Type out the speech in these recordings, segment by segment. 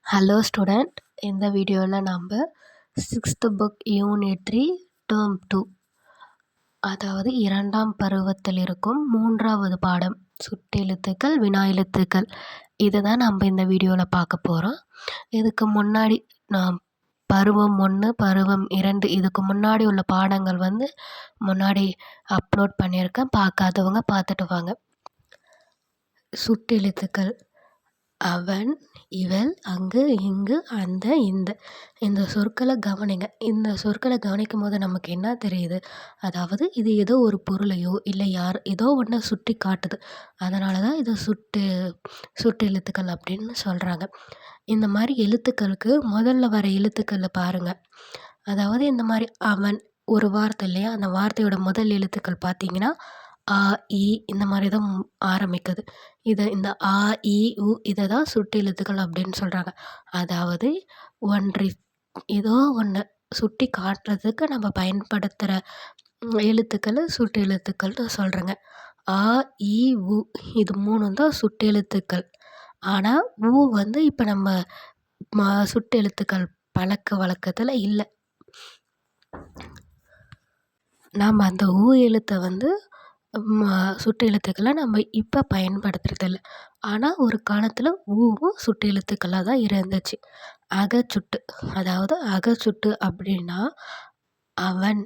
Hello student, இந்த வீடியோவில் நாம் 6th புக் யூனிட் 3 டேர்ம் 2, அதாவது 2ஆம் பருவத்தில் இருக்கும் 3வது பாடம் சுட்டெழுத்துக்கள், வினா எழுத்துக்கள். இதை தான் நம்ம இந்த வீடியோவில் பார்க்க போகிறோம். இதுக்கு முன்னாடி நான் பருவம் 1, பருவம் 2 இதுக்கு முன்னாடி உள்ள பாடங்கள் முன்னாடி அப்லோட் பண்ணியிருக்கேன். பார்க்காதவங்க பார்த்துட்டு வாங்க. சுட்டெழுத்துக்கள்: அவன், இவள், அங்கு, இங்கு, அந்த, இந்த சொற்களை கவனிங்க. இந்த சொற்களை கவனிக்கும் போது நமக்கு என்ன தெரியுது? அதாவது இது ஏதோ ஒரு பொருளையோ இல்லை ஏதோ ஒன்றை சுட்டி காட்டுது. அதனால தான் இதை சுட்டெழுத்துக்கள் அப்படின்னு சொல்கிறாங்க. இந்த மாதிரி எழுத்துக்களுக்கு முதல்ல வர எழுத்துக்களை பாருங்கள். அதாவது இந்த மாதிரி அவன் ஒரு வார்த்தை இல்லையா, அந்த வார்த்தையோட முதல் எழுத்துக்கள் பார்த்தீங்கன்னா ஆ, இ இந்த மாதிரி தான் ஆரம்பிக்குது. இந்த ஆ, இ, உ இதை தான் சுட்டெழுத்துக்கள் அப்படின்னு சொல்கிறாங்க. அதாவது ஏதோ ஒன்று சுட்டி காட்டுறதுக்கு நம்ம பயன்படுத்துகிற எழுத்துக்களை சுட்டெழுத்துக்கள்னு சொல்கிறேங்க. ஆ, இ, உ இது 3 தான் சுட்டெழுத்துக்கள். ஆனால் உ இப்போ நம்ம சுட்டெழுத்துக்கள் பழக்க வழக்கத்தில் இல்லை. நாம் அந்த ஊ எழுத்தை சுட்டு எழுத்துக்களை நம்ம இப்போ பயன்படுத்துறதில்ல. ஆனால் ஒரு காலத்தில் ஊவும் சுட்டு எழுத்துக்களாக தான் இருந்துச்சு. அகச்சுட்டு, அதாவது அகச்சுட்டு அப்படின்னா அவன்,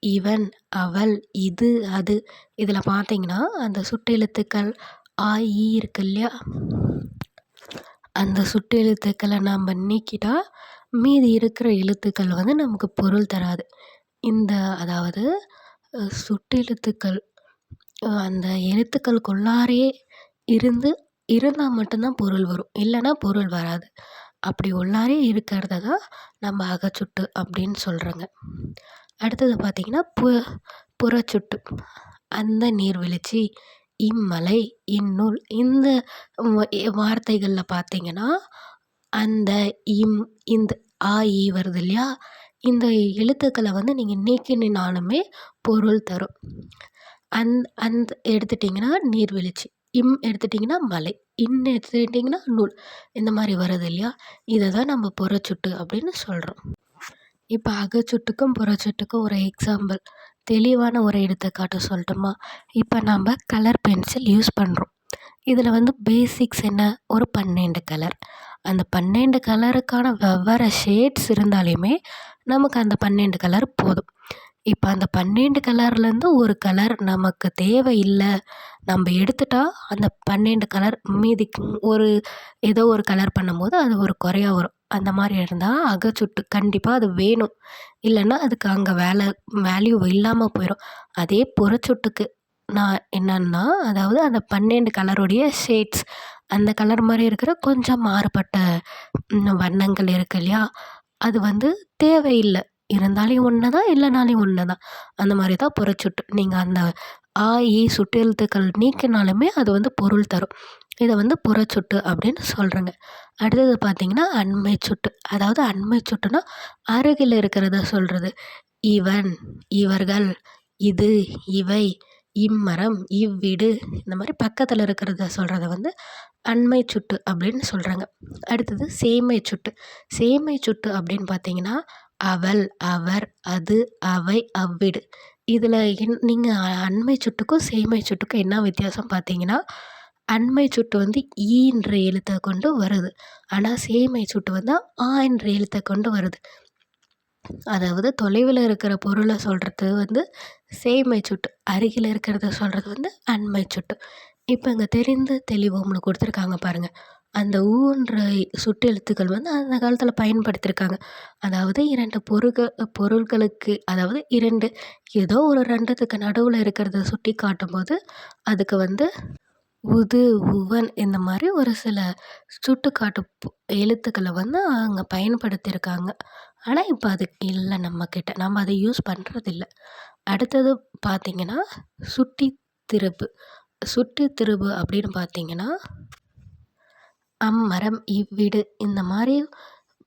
இவன், அவள், இது, அது. இதில் பார்த்தீங்கன்னா அந்த சுட்டு எழுத்துக்கள் ஆ, ஈ இருக்கு இல்லையா, அந்த சுட்டு எழுத்துக்களை நம்ம நீக்கிட்டா மீதி இருக்கிற எழுத்துக்கள் நமக்கு பொருள் தராது. அதாவது சுட்டெழுத்துக்கள் அந்த எழுத்துக்களுக்குள்ளாரே இருந்தால் மட்டும்தான் பொருள் வரும், இல்லைன்னா பொருள் வராது. அப்படி உள்ளாரே இருக்கிறத தான் நம்ம அகச்சுட்டு அப்படின்னு சொல்கிறோங்க. அடுத்தது பார்த்திங்கன்னா புறச்சுட்டு. அந்த நீர்வீழ்ச்சி, இம்மலை, இந்நூல் இந்த வார்த்தைகளில் பார்த்திங்கன்னா அந்த இந்த ஆ, ஈ வருது இல்லையா, இந்த எழுத்துக்களை நீங்கள் நீக்கினாலுமே பொருள் தரும். அந்த எடுத்துட்டிங்கன்னா நீர்வீழ்ச்சி, இம் எடுத்துட்டிங்கன்னா மலை, இன் எடுத்துட்டிங்கன்னா நூல், இந்த மாதிரி வருது இல்லையா, இதை தான் நம்ம புறச்சுட்டு அப்படின்னு சொல்கிறோம். இப்போ அகச்சுட்டுக்கும் புறச்சுட்டுக்கும் ஒரு எக்ஸாம்பிள், தெளிவான ஒரு எடுத்துக்காட்டு சொல்லட்டுமா? இப்போ நம்ம கலர் பென்சில் யூஸ் பண்ணுறோம். இதில் பேசிக்ஸ் என்ன? ஒரு 12 கலர். அந்த 12 கலருக்கான வெவ்வேறு ஷேட்ஸ் இருந்தாலுமே நமக்கு அந்த 12 கலர் போதும். இப்போ அந்த 12 கலர்லேருந்து ஒரு கலர் நமக்கு தேவையில்லை, நம்ம எடுத்துட்டா அந்த 12 கலர் மீதி ஏதோ ஒரு கலர் பண்ணும்போது அது ஒரு குறையா வரும். அந்த மாதிரி இருந்தால் அகச்சுட்டு கண்டிப்பாக அது வேணும், இல்லைன்னா அதுக்கு அங்கே வேல்யூ இல்லாமல் போயிடும். அதே புறச்சுட்டுக்கு நான் என்னன்னா, அதாவது அந்த 12 கலருடைய ஷேட்ஸ், அந்த கலர் மாதிரி இருக்கிற கொஞ்சம் மாறுபட்ட வண்ணங்கள் இருக்கு இல்லையா, அது தேவையில்லை, இருந்தாலும் ஒன்று தான், இல்லைனாலும் ஒன்று தான். அந்த மாதிரி தான் புறச்சுட்டு. நீங்கள் அந்த ஆ, ஈ சுட்டெழுத்துக்கள் நீக்கினாலுமே அது பொருள் தரும். இதை புறச்சுட்டு அப்படின்னு சொல்கிறேங்க. அடுத்தது பார்த்திங்கன்னா அண்மை சுட்டு. அதாவது அண்மை சுட்டுனா அருகில் இருக்கிறத சொல்கிறது. இவன், இவர்கள், இது, இவை, இம்மரம், இவ்வீடு, இந்த மாதிரி பக்கத்தில் இருக்கிறத சொல்கிறத அண்மை சுட்டு அப்படின்னு சொல்கிறாங்க. அடுத்தது சேமை சுட்டு. சேமை சுட்டு அப்படின்னு பார்த்தீங்கன்னா அவள், அவர், அது, அவை, அவ்வீடு. இதில் நீங்கள் அண்மை சுட்டுக்கும் சேமை சுட்டுக்கும் என்ன வித்தியாசம் பார்த்தீங்கன்னா, அண்மை சுட்டு ஈன்ற எழுத்தை கொண்டு வருது, ஆனால் சேமை சுட்டு ஆ என்ற எழுத்தை கொண்டு வருது. அதாவது தொலைவில் இருக்கிற பொருளை சொல்கிறது சேமை சுட்டு, அருகில் இருக்கிறத சொல்கிறது அண்மை சுட்டு. இப்போ இங்கே தெளிவு உங்களுக்கு கொடுத்துருக்காங்க பாருங்கள். அந்த ஊன்ற சுட்டு எழுத்துக்கள் அந்த காலத்தில் பயன்படுத்தியிருக்காங்க. அதாவது 2 பொருட்களுக்கு, அதாவது 2 ஏதோ ஒரு 2த்துக்கு நடுவில் இருக்கிறத சுட்டி காட்டும்போது அதுக்கு உது, உவன் இந்த மாதிரி ஒரு சில சுட்டுக்காட்டு எழுத்துக்களை அங்கே பயன்படுத்தியிருக்காங்க. ஆனால் இப்போ அதுக்கு இல்லை நம்மக்கிட்ட, நம்ம அதை யூஸ் பண்ணுறதில்ல. அடுத்தது பார்த்திங்கன்னா சுட்டி திருப்பு. சுட்டி திருப்பு அப்படின்னு பார்த்திங்கன்னா அம்மரம், இவ்வீடு இந்த மாதிரி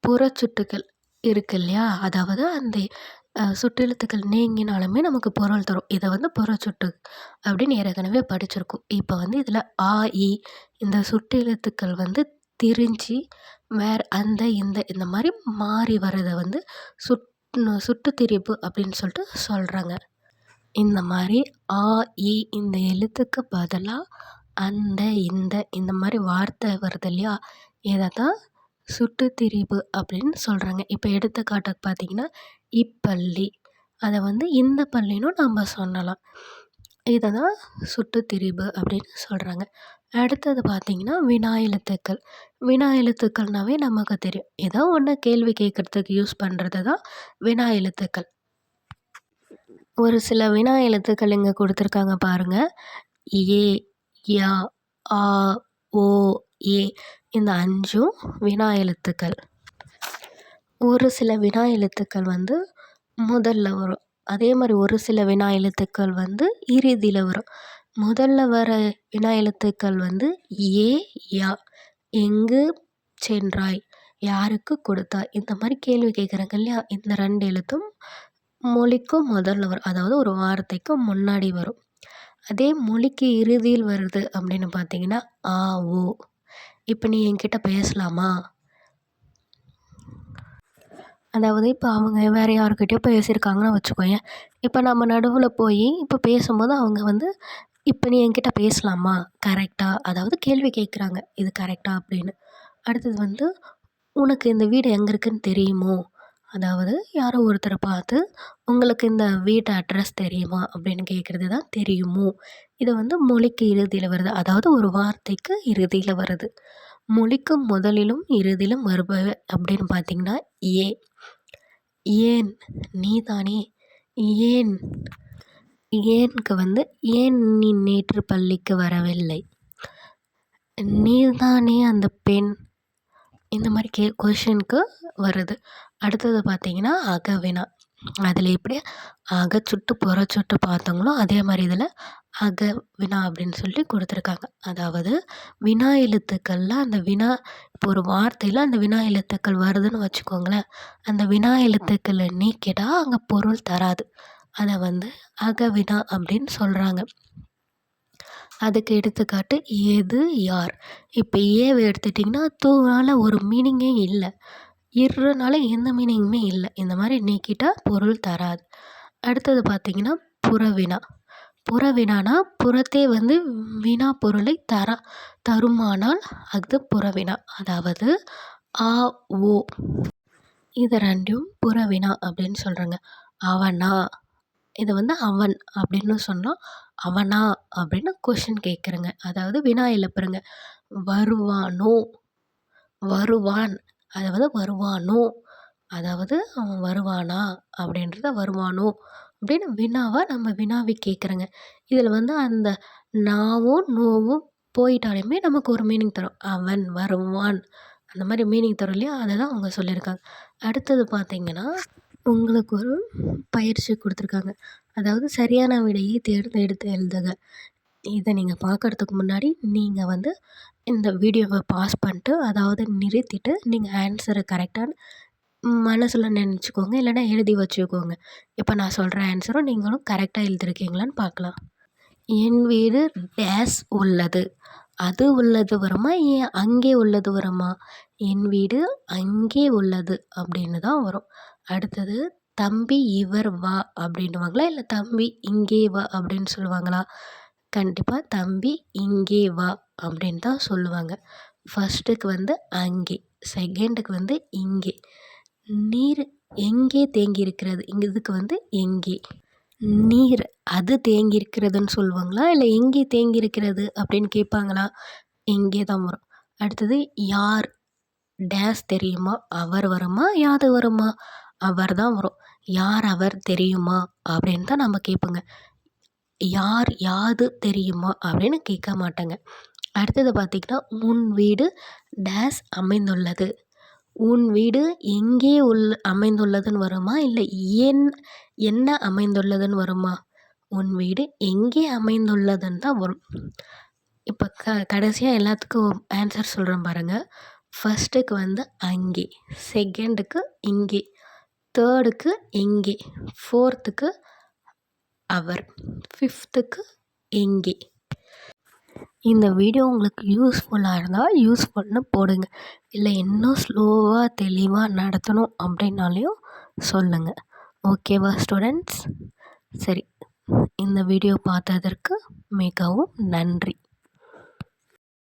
புறச்சுட்டுகள் இருக்கு இல்லையா, அதாவது அந்த சுட்டெழுத்துக்கள் நீங்கினாலுமே நமக்கு பொருள் தரும். இதை புறச்சுட்டு அப்படின்னு ஏற்கனவே படிச்சிருக்கோம். இப்போ இதில் ஆ, இ இந்த சுட்டெழுத்துக்கள் திரிஞ்சு அந்த இந்த மாதிரி மாறி வர்றதை வந்து சுட்டுத்திரிபு அப்படின்னு சொல்லிட்டு சொல்கிறாங்க. இந்த மாதிரி ஆ, இ இந்த எழுத்துக்கு பதிலாக அந்த, இந்த மாதிரி வார்த்தை வருது இல்லையா, இதை தான் சுட்டுத்திரிபு அப்படின்னு சொல்கிறாங்க. இப்போ எடுத்துக்காட்டுக்கு பார்த்தீங்கன்னா, இப்பள்ளி, அதை வந்து இந்த பள்ளினும் நம்ம சொல்லலாம். இதை தான் சுட்டுத்திரிபு அப்படின்னு சொல்கிறாங்க. அடுத்தது பார்த்தீங்கன்னா, வினா எழுத்துக்கள். வினா எழுத்துக்கள்னாவே நமக்கு தெரியும். ஏதோ ஒன்று கேள்வி கேட்குறதுக்கு யூஸ் பண்ணுறது தான் வினா எழுத்துக்கள். ஒரு சில வினா எழுத்துக்கள் இங்கே கொடுத்துருக்காங்க பாருங்கள். ஏ, யா, ஆ, ஓ, ஏ இந்த 5ம் வினா எழுத்துக்கள். ஒரு சில வினா எழுத்துக்கள் வந்து முதல்ல வரும். அதே மாதிரி ஒரு சில வினா எழுத்துக்கள் வந்து இறுதியில் வரும். முதல்ல வர வினா எழுத்துக்கள் வந்து ஏ, யா. எங்கு சென்றாய், யாருக்கு கொடுத்தாய், இந்த மாதிரி கேள்வி கேட்குறாங்க இல்லையா, இந்த 2 எழுத்தும் மொழிக்கும் முதல்ல வரும். அதாவது ஒரு வார்த்தைக்கு முன்னாடி வரும். அதே மொழிக்கு இறுதியில் வருது அப்படின்னு பார்த்தீங்கன்னா ஆ, ஓ. இப்போ நீ என்கிட்ட பேசலாமா, அதாவது இப்போ அவங்க வேறு யாருக்கிட்டயோ பேசியிருக்காங்கன்னு வச்சுக்கோயேன். இப்போ நம்ம நடுவில் போய் இப்போ பேசும்போது அவங்க வந்து இப்போ நீ என்கிட்ட பேசலாமா, கரெக்டா, அதாவது கேள்வி கேட்குறாங்க, இது கரெக்டா அப்படின்னு. அடுத்தது வந்து உனக்கு இந்த வீடு எங்கே இருக்குன்னு தெரியுமோ, அதாவது யாரோ ஒருத்தரை பார்த்து உங்களுக்கு இந்த வீட்டு அட்ரஸ் தெரியுமா அப்படின்னு கேட்குறது தான் தெரியுமோ. இது வந்து மொழிக்கு இறுதியில் வருது. அதாவது ஒரு வார்த்தைக்கு இறுதியில் வருது. மொழிக்கு முதலிலும் இறுதியிலும் வருபவை அப்படின்னு பார்த்தீங்கன்னா ஏ. ஏன், நீதானே, ஏன், ஏனுக்கு வந்து ஏன் நீ நேற்று பள்ளிக்கு வரவில்லை, நீதானே அந்த பெண், இந்த மாதிரி கொஷினுக்கு வருது. அடுத்தது பார்த்தீங்கன்னா அகவினா. அதில் எப்படி அகச்சுட்டு புறச்சுட்டு பார்த்தோங்களோ அதே மாதிரி இதில் அகவினா அப்படின்னு சொல்லி கொடுத்துருக்காங்க. அதாவது வினா எழுத்துக்களில் அந்த வினா, இப்போ ஒரு வார்த்தையில் அந்த வினா எழுத்துக்கள் வருதுன்னு வச்சுக்கோங்களேன், அந்த வினா எழுத்துக்களை நீக்கிட்டா அங்கே பொருள் தராது. அதை வந்து அகவினா அப்படின்னு சொல்கிறாங்க. அதுக்கு எடுத்துக்காட்டு எது, யார். இப்போ ஏவை எடுத்துட்டிங்கன்னா தூனால ஒரு மீனிங்கே இல்லை, இருனால எந்த மீனிங்குமே இல்லை. இந்த மாதிரி நீக்கிட்டா பொருள் தராது. அடுத்தது பார்த்திங்கன்னா புறவினா. புறவினானா புறத்தே வந்து வினா பொருளை தருமானால் அது புறவினா. அதாவது ஆ, ஓ இது 2ம் புறவினா அப்படின்னு சொல்கிறாங்க. அவனா, இதை வந்து அவன் அப்படின்னு சொன்னால் அவனா அப்படின்னு கொஷின் கேட்குறேங்க, அதாவது வினா எழுப்புறங்க. வருவானோ, வருவான், அதாவது வருவானோ, அதாவது அவன் வருவானா அப்படின்றத வருவானோ அப்படின்னு வினாவாக நம்ம வினாவி கேட்குறேங்க. இதில் வந்து அந்த நாவும் நோவும் போயிட்டாலுமே நமக்கு ஒரு மீனிங் தரும். அவன் வருவான் அந்த மாதிரி மீனிங் தரும் இல்லையா, அதை தான் அவங்க சொல்லியிருக்காங்க. அடுத்தது பார்த்திங்கன்னா உங்களுக்கு ஒரு பயிற்சி கொடுத்துருக்காங்க. அதாவது சரியான விடையை தேர்ந்தெடுத்து எழுதுக. இதை நீங்கள் பார்க்குறதுக்கு முன்னாடி நீங்கள் வந்து இந்த வீடியோவை பாஸ் பண்ணிட்டு, அதாவது நிறுத்திட்டு நீங்கள் ஆன்சரை கரெக்டாக மனசில் நினச்சிக்கோங்க, இல்லைனா எழுதி வச்சுக்கோங்க. இப்போ நான் சொல்கிற ஆன்சரும் நீங்களும் கரெக்டாக எழுதிருக்கீங்களான்னு பார்க்கலாம். என் வீடு டேஸ் உள்ளது, அது உள்ளது வருமா, ஏன் அங்கே உள்ளது வருமா, என் வீடு அங்கே உள்ளது அப்படின்னு தான் வரும். அடுத்தது தம்பி இவர் வா அப்படின்னுவாங்களா, இல்லை தம்பி இங்கே வா அப்படின்னு சொல்லுவாங்களா? கண்டிப்பாக தம்பி இங்கே வா அப்படின்னு தான் சொல்லுவாங்க. ஃபஸ்ட்டுக்கு வந்து அங்கே, செகண்டுக்கு வந்து இங்கே. நீர் எங்கே தேங்கி இருக்கிறது, இதுக்கு வந்து எங்கே. நீர் அது தேங்கி இருக்கிறதுன்னு சொல்லுவாங்களா, இல்லை எங்கே தேங்கி இருக்கிறது அப்படின்னு கேட்பாங்களா? எங்கே தான் வரும். அடுத்தது யார் டேஸ் தெரியுமா, அவர் வருமா, யாது வருமா, அவர் தான் வரும். யார் அவர் தெரியுமா அப்படின்னு தான் நம்ம கேட்போங்க. யார் யாது தெரியுமா அப்படின்னு கேட்க மாட்டாங்க. அடுத்தது பார்த்திங்கன்னா உன் வீடு டேஸ் அமைந்துள்ளது, உன் வீடு எங்கே அமைந்துள்ளதுன்னு வருமா, இல்லை என்ன அமைந்துள்ளதுன்னு வருமா? உன் வீடு எங்கே அமைந்துள்ளதுன்னு தான் வரும். இப்போ கடைசியாக எல்லாத்துக்கும் ஆன்சர் சொல்கிறேன் பாருங்கள். ஃபஸ்ட்டுக்கு வந்து அங்கே, செகண்டுக்கு இங்கே, தேர்டுக்கு எங்கே, ஃபோர்த்துக்கு அவர், ஃபிஃப்த்துக்கு எங்கே. இந்த வீடியோ உங்களுக்கு யூஸ்ஃபுல்லாக இருந்தால் யூஸ்ஃபுல்னு போடுங்க. இல்லை இன்னும் ஸ்லோவாக தெளிவாக நடத்தணும் அப்படின்னாலையும் சொல்லுங்கள். ஓகேவா ஸ்டூடெண்ட்ஸ்? சரி, இந்த வீடியோ பார்த்ததற்கு மிகவும் நன்றி.